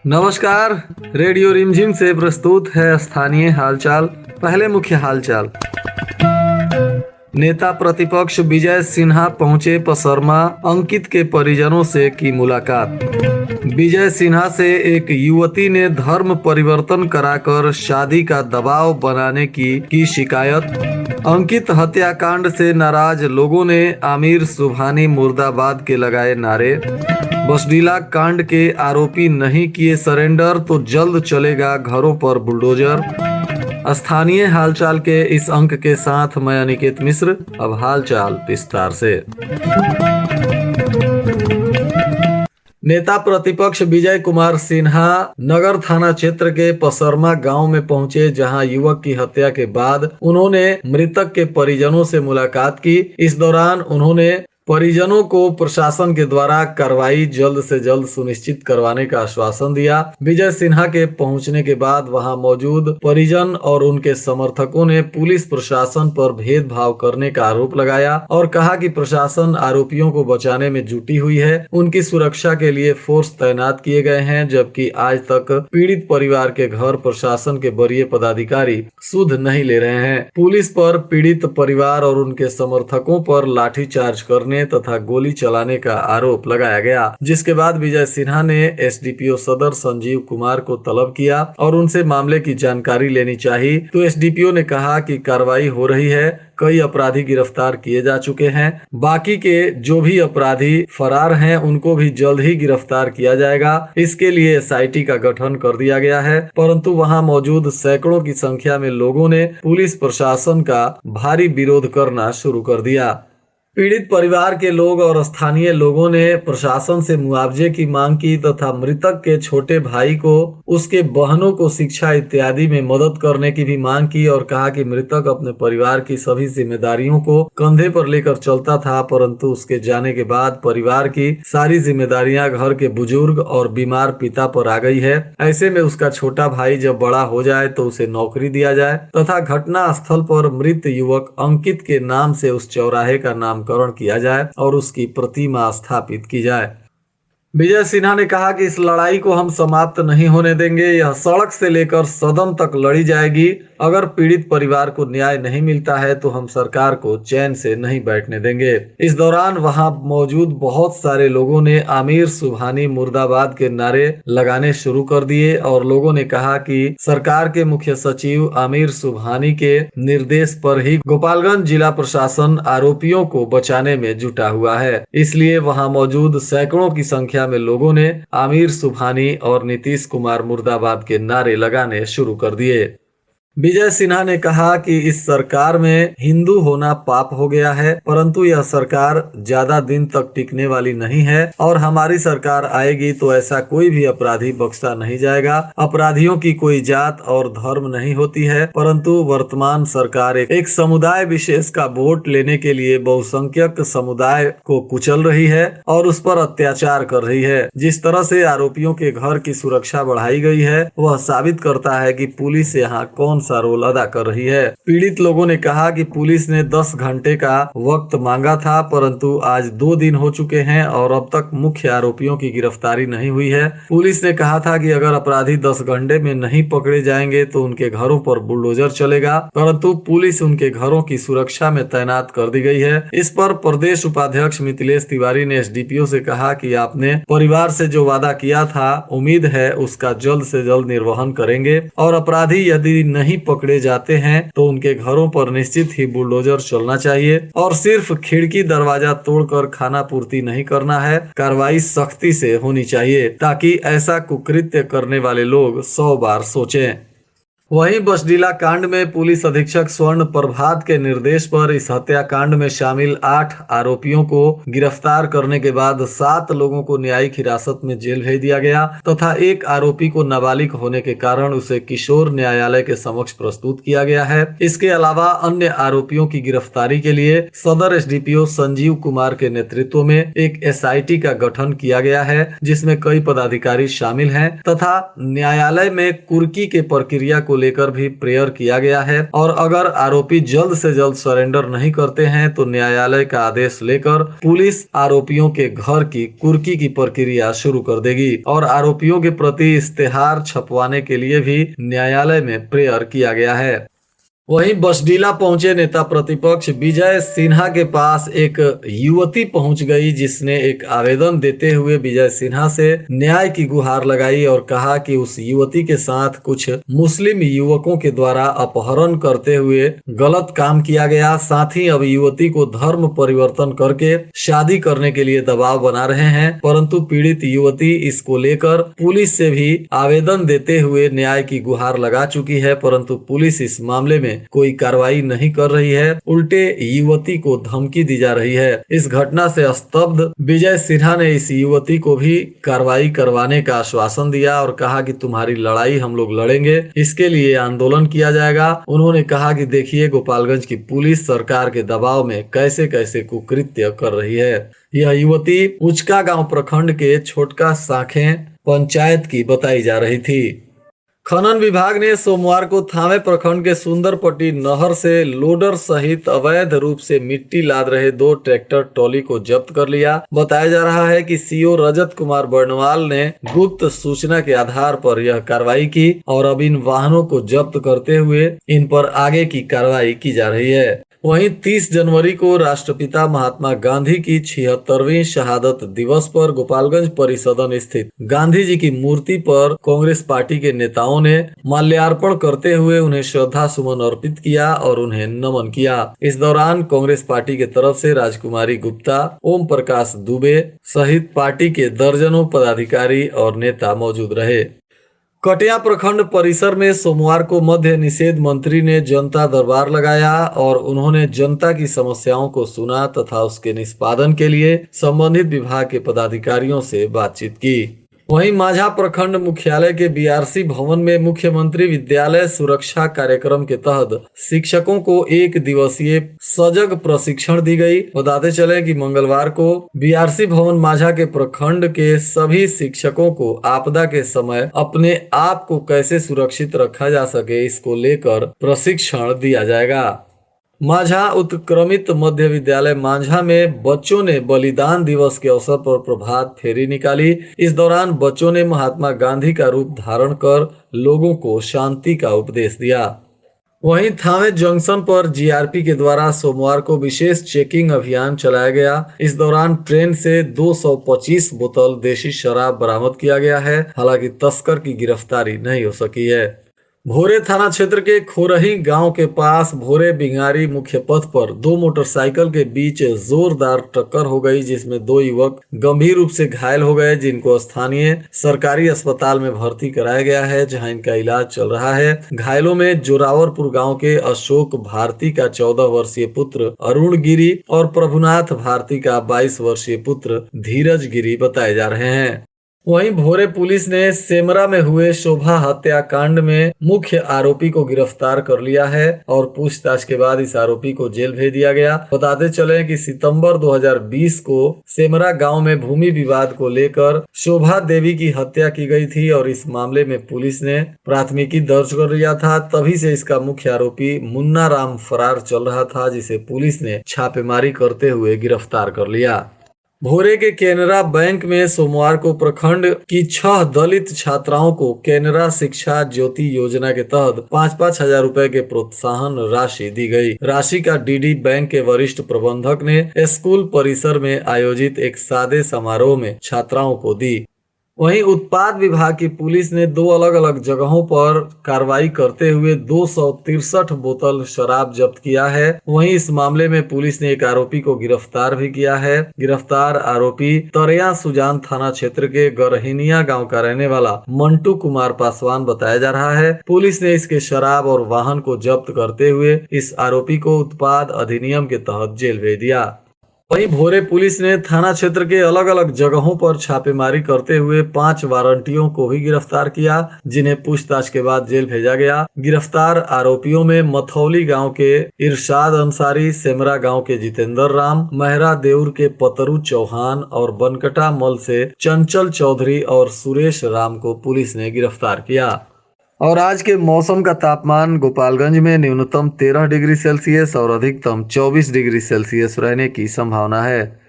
नमस्कार। रेडियो रिमझिम से प्रस्तुत है स्थानीय हालचाल। पहले मुख्य हालचाल। नेता प्रतिपक्ष विजय सिन्हा पहुंचे पसरमा, अंकित के परिजनों से की मुलाकात। विजय सिन्हा से एक युवती ने धर्म परिवर्तन कराकर शादी का दबाव बनाने की शिकायत। अंकित हत्याकांड से नाराज लोगों ने आमिर सुबहानी मुर्दाबाद के लगाए नारे। बसडीला कांड के आरोपी नहीं किए सरेंडर तो जल्द चलेगा घरों पर बुलडोजर। स्थानीय हालचाल के इस अंक के साथ मैं अनिकेत मिश्र। अब हालचाल विस्तार से। नेता प्रतिपक्ष विजय कुमार सिन्हा नगर थाना क्षेत्र के पसरमा गांव में पहुंचे, जहां युवक की हत्या के बाद उन्होंने मृतक के परिजनों से मुलाकात की। इस दौरान उन्होंने परिजनों को प्रशासन के द्वारा कार्रवाई जल्द से जल्द सुनिश्चित करवाने का आश्वासन दिया। विजय सिन्हा के पहुंचने के बाद वहां मौजूद परिजन और उनके समर्थकों ने पुलिस प्रशासन पर भेदभाव करने का आरोप लगाया और कहा कि प्रशासन आरोपियों को बचाने में जुटी हुई है। उनकी सुरक्षा के लिए फोर्स तैनात किए गए हैं, जबकि आज तक पीड़ित परिवार के घर प्रशासन के वरीय पदाधिकारी सुध नहीं ले रहे हैं। पुलिस पर पीड़ित परिवार और उनके समर्थकों पर लाठीचार्ज करने तथा गोली चलाने का आरोप लगाया गया, जिसके बाद विजय सिन्हा ने एसडीपीओ सदर संजीव कुमार को तलब किया और उनसे मामले की जानकारी लेनी चाहिए। तो एसडीपीओ ने कहा कि कार्रवाई हो रही है, कई अपराधी गिरफ्तार किए जा चुके हैं, बाकी के जो भी अपराधी फरार हैं उनको भी जल्द ही गिरफ्तार किया जाएगा। इसके लिए एसआईटी का गठन कर दिया गया है, परंतु वहां मौजूद सैकड़ों की संख्या में लोगों ने पुलिस प्रशासन का भारी विरोध करना शुरू कर दिया। पीड़ित परिवार के लोग और स्थानीय लोगों ने प्रशासन से मुआवजे की मांग की तथा मृतक के छोटे भाई को, उसके बहनों को शिक्षा इत्यादि में मदद करने की भी मांग की और कहा कि मृतक अपने परिवार की सभी जिम्मेदारियों को कंधे पर लेकर चलता था, परंतु उसके जाने के बाद परिवार की सारी जिम्मेदारियां घर के बुजुर्ग और बीमार पिता पर आ गई है। ऐसे में उसका छोटा भाई जब बड़ा हो जाए तो उसे नौकरी दिया जाए तथा घटना स्थल पर मृत युवक अंकित के नाम से उस चौराहे का नाम किया जाए और उसकी प्रतिमा स्थापित की जाए। विजय सिन्हा ने कहा कि इस लड़ाई को हम समाप्त नहीं होने देंगे, यह सड़क से लेकर सदन तक लड़ी जाएगी। अगर पीड़ित परिवार को न्याय नहीं मिलता है तो हम सरकार को चैन से नहीं बैठने देंगे। इस दौरान वहां मौजूद बहुत सारे लोगों ने आमिर सुबहानी मुर्दाबाद के नारे लगाने शुरू कर दिए और लोगों ने कहा कि सरकार के मुख्य सचिव आमिर सुबहानी के निर्देश पर ही गोपालगंज जिला प्रशासन आरोपियों को बचाने में जुटा हुआ है। इसलिए वहां मौजूद सैकड़ों की संख्या में लोगों ने आमिर सुबहानी और नीतीश कुमार मुर्दाबाद के नारे लगाने शुरू कर दिए। विजय सिन्हा ने कहा कि इस सरकार में हिंदू होना पाप हो गया है, परंतु यह सरकार ज्यादा दिन तक टिकने वाली नहीं है और हमारी सरकार आएगी तो ऐसा कोई भी अपराधी बख्शा नहीं जाएगा। अपराधियों की कोई जात और धर्म नहीं होती है, परंतु वर्तमान सरकार एक समुदाय विशेष का वोट लेने के लिए बहुसंख्यक समुदाय को कुचल रही है और उस पर अत्याचार कर रही है। जिस तरह से आरोपियों के घर की सुरक्षा बढ़ाई गई है, वह साबित करता है कि पुलिस यहाँ कौन सा रोल अदा कर रही है। पीड़ित लोगों ने कहा कि पुलिस ने 10 घंटे का वक्त मांगा था, परंतु आज 2 दिन हो चुके हैं और अब तक मुख्य आरोपियों की गिरफ्तारी नहीं हुई है। पुलिस ने कहा था कि अगर अपराधी 10 घंटे में नहीं पकड़े जाएंगे तो उनके घरों पर बुलडोजर चलेगा, परंतु पुलिस उनके घरों की सुरक्षा में तैनात कर दी गई है। इस पर प्रदेश उपाध्यक्ष मिथिलेश तिवारी ने एसडीपीओ से कहा कि आपने परिवार से जो वादा किया था, उम्मीद है उसका जल्द से जल्द निर्वहन करेंगे और अपराधी यदि नहीं पकड़े जाते हैं तो उनके घरों पर निश्चित ही बुलडोजर चलना चाहिए और सिर्फ खिड़की दरवाजा तोड़कर खाना पूर्ति नहीं करना है। कार्रवाई सख्ती से होनी चाहिए ताकि ऐसा कुकृत्य करने वाले लोग 100 बार सोचें। वहीं बसडीला कांड में पुलिस अधीक्षक स्वर्ण प्रभात के निर्देश पर इस हत्याकांड में शामिल 8 आरोपियों को गिरफ्तार करने के बाद 7 लोगों को न्यायिक हिरासत में जेल भेज दिया गया तथा एक आरोपी को नाबालिग होने के कारण उसे किशोर न्यायालय के समक्ष प्रस्तुत किया गया है। इसके अलावा अन्य आरोपियों की गिरफ्तारी के लिए सदर एसडीपीओ संजीव कुमार के नेतृत्व में एक एसआईटी का गठन किया गया है, जिसमें कई पदाधिकारी शामिल हैं तथा न्यायालय में कुर्की के प्रक्रिया को लेकर भी प्रेयर किया गया है और अगर आरोपी जल्द से जल्द सरेंडर नहीं करते हैं तो न्यायालय का आदेश लेकर पुलिस आरोपियों के घर की कुर्की की प्रक्रिया शुरू कर देगी और आरोपियों के प्रति इश्तेहार छपवाने के लिए भी न्यायालय में प्रेयर किया गया है। वहीं बसडीला पहुंचे नेता प्रतिपक्ष विजय सिन्हा के पास एक युवती पहुंच गई जिसने एक आवेदन देते हुए विजय सिन्हा से न्याय की गुहार लगाई और कहा कि उस युवती के साथ कुछ मुस्लिम युवकों के द्वारा अपहरण करते हुए गलत काम किया गया। साथ ही अब युवती को धर्म परिवर्तन करके शादी करने के लिए दबाव बना रहे हैं, परंतु पीड़ित युवती इसको लेकर पुलिस से भी आवेदन देते हुए न्याय की गुहार लगा चुकी है, परंतु पुलिस इस मामले में कोई कार्रवाई नहीं कर रही है, उल्टे युवती को धमकी दी जा रही है। इस घटना से स्तब्ध विजय सिन्हा ने इस युवती को भी कार्रवाई करवाने का आश्वासन दिया और कहा कि तुम्हारी लड़ाई हम लोग लड़ेंगे, इसके लिए आंदोलन किया जाएगा। उन्होंने कहा कि देखिए गोपालगंज की पुलिस सरकार के दबाव में कैसे कैसे कुकृत्य कर रही है। यह युवती उचका गांव प्रखंड के छोटका साखें पंचायत की बताई जा रही थी। खनन विभाग ने सोमवार को थावे प्रखंड के सुंदरपट्टी नहर से लोडर सहित अवैध रूप से मिट्टी लाद रहे 2 ट्रैक्टर ट्रॉली को जब्त कर लिया। बताया जा रहा है कि सीओ रजत कुमार बर्नवाल ने गुप्त सूचना के आधार पर यह कार्रवाई की और अब इन वाहनों को जब्त करते हुए इन पर आगे की कार्रवाई की जा रही है। वहीं 30 जनवरी को राष्ट्रपिता महात्मा गांधी की 76वीं शहादत दिवस पर गोपालगंज परिसदन स्थित गांधी जी की मूर्ति पर कांग्रेस पार्टी के नेताओं ने माल्यार्पण करते हुए उन्हें श्रद्धा सुमन अर्पित किया और उन्हें नमन किया। इस दौरान कांग्रेस पार्टी के तरफ से राजकुमारी गुप्ता, ओम प्रकाश दुबे सहित पार्टी के दर्जनों पदाधिकारी और नेता मौजूद रहे। कटिया प्रखंड परिसर में सोमवार को मद्य निषेध मंत्री ने जनता दरबार लगाया और उन्होंने जनता की समस्याओं को सुना तथा उसके निष्पादन के लिए संबंधित विभाग के पदाधिकारियों से बातचीत की। वहीं माझा प्रखंड मुख्यालय के बीआरसी भवन में मुख्यमंत्री विद्यालय सुरक्षा कार्यक्रम के तहत शिक्षकों को 1 दिवसीय सजग प्रशिक्षण दी गई। बताते चले कि मंगलवार को बीआरसी भवन माझा के प्रखंड के सभी शिक्षकों को आपदा के समय अपने आप को कैसे सुरक्षित रखा जा सके इसको लेकर प्रशिक्षण दिया जाएगा। माझा उत्क्रमित मध्य विद्यालय माझा में बच्चों ने बलिदान दिवस के अवसर पर प्रभात फेरी निकाली। इस दौरान बच्चों ने महात्मा गांधी का रूप धारण कर लोगों को शांति का उपदेश दिया। वहीं थावे जंक्शन पर जीआरपी के द्वारा सोमवार को विशेष चेकिंग अभियान चलाया गया। इस दौरान ट्रेन से 225 बोतल देशी शराब बरामद किया गया है। हालांकि तस्कर की गिरफ्तारी नहीं हो सकी है। भोरे थाना क्षेत्र के खोरही गांव के पास भोरे बिंगारी मुख्य पथ पर 2 मोटरसाइकिल के बीच जोरदार टक्कर हो गई, जिसमें 2 युवक गंभीर रूप से घायल हो गए, जिनको स्थानीय सरकारी अस्पताल में भर्ती कराया गया है, जहां इनका इलाज चल रहा है। घायलों में जोरावरपुर गांव के अशोक भारती का 14 वर्षीय पुत्र अरुण गिरी और प्रभुनाथ भारती का 22 वर्षीय पुत्र धीरज गिरी बताए जा रहे हैं। वहीं भोरे पुलिस ने सेमरा में हुए शोभा हत्याकांड में मुख्य आरोपी को गिरफ्तार कर लिया है और पूछताछ के बाद इस आरोपी को जेल भेज दिया गया। बताते चले कि सितंबर 2020 को सेमरा गांव में भूमि विवाद को लेकर शोभा देवी की हत्या की गई थी और इस मामले में पुलिस ने प्राथमिकी दर्ज कर लिया था। तभी से इसका मुख्य आरोपी मुन्ना राम फरार चल रहा था, जिसे पुलिस ने छापेमारी करते हुए गिरफ्तार कर लिया। भोरे के केनरा बैंक में सोमवार को प्रखंड की 6 दलित छात्राओं को केनरा शिक्षा ज्योति योजना के तहत 5-5 हजार रुपए के प्रोत्साहन राशि दी गई। राशि का डीडी बैंक के वरिष्ठ प्रबंधक ने स्कूल परिसर में आयोजित एक सादे समारोह में छात्राओं को दी। वहीं उत्पाद विभाग की पुलिस ने 2 अलग अलग जगहों पर कार्रवाई करते हुए 263 बोतल शराब जब्त किया है। वहीं इस मामले में पुलिस ने एक आरोपी को गिरफ्तार भी किया है। गिरफ्तार आरोपी तरया सुजान थाना क्षेत्र के गरहिनिया गांव का रहने वाला मंटू कुमार पासवान बताया जा रहा है। पुलिस ने इसके शराब और वाहन को जब्त करते हुए इस आरोपी को उत्पाद अधिनियम के तहत जेल भेज दिया। वहीं भोरे पुलिस ने थाना क्षेत्र के अलग अलग जगहों पर छापेमारी करते हुए 5 वारंटियों को भी गिरफ्तार किया, जिन्हें पूछताछ के बाद जेल भेजा गया। गिरफ्तार आरोपियों में मथौली गांव के इरशाद अंसारी, सेमरा गांव के जितेंद्र राम, महरा देउर के पतरू चौहान और बनकटा मल से चंचल चौधरी और सुरेश राम को पुलिस ने गिरफ्तार किया। और आज के मौसम का तापमान गोपालगंज में न्यूनतम 13 डिग्री सेल्सियस और अधिकतम 24 डिग्री सेल्सियस रहने की संभावना है।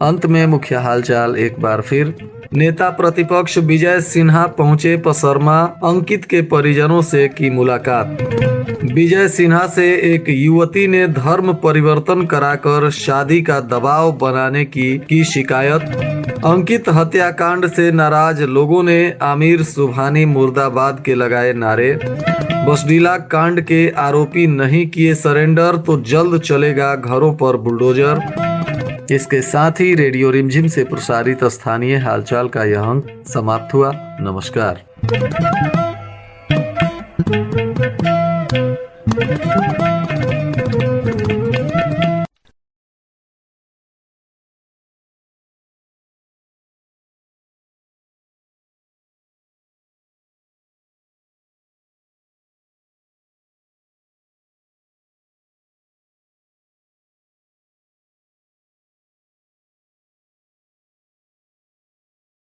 अंत में मुख्य हालचाल एक बार फिर। नेता प्रतिपक्ष विजय सिन्हा पहुंचे पसरमा, अंकित के परिजनों से की मुलाकात। विजय सिन्हा से एक युवती ने धर्म परिवर्तन कराकर शादी का दबाव बनाने की शिकायत। अंकित हत्याकांड से नाराज लोगों ने आमिर सुबहानी मुर्दाबाद के लगाए नारे। बसडीला कांड के आरोपी नहीं किए सरेंडर तो जल्द चलेगा घरों पर बुलडोजर। इसके साथ ही रेडियो रिमझिम से प्रसारित स्थानीय हालचाल का यह अंक समाप्त हुआ। नमस्कार।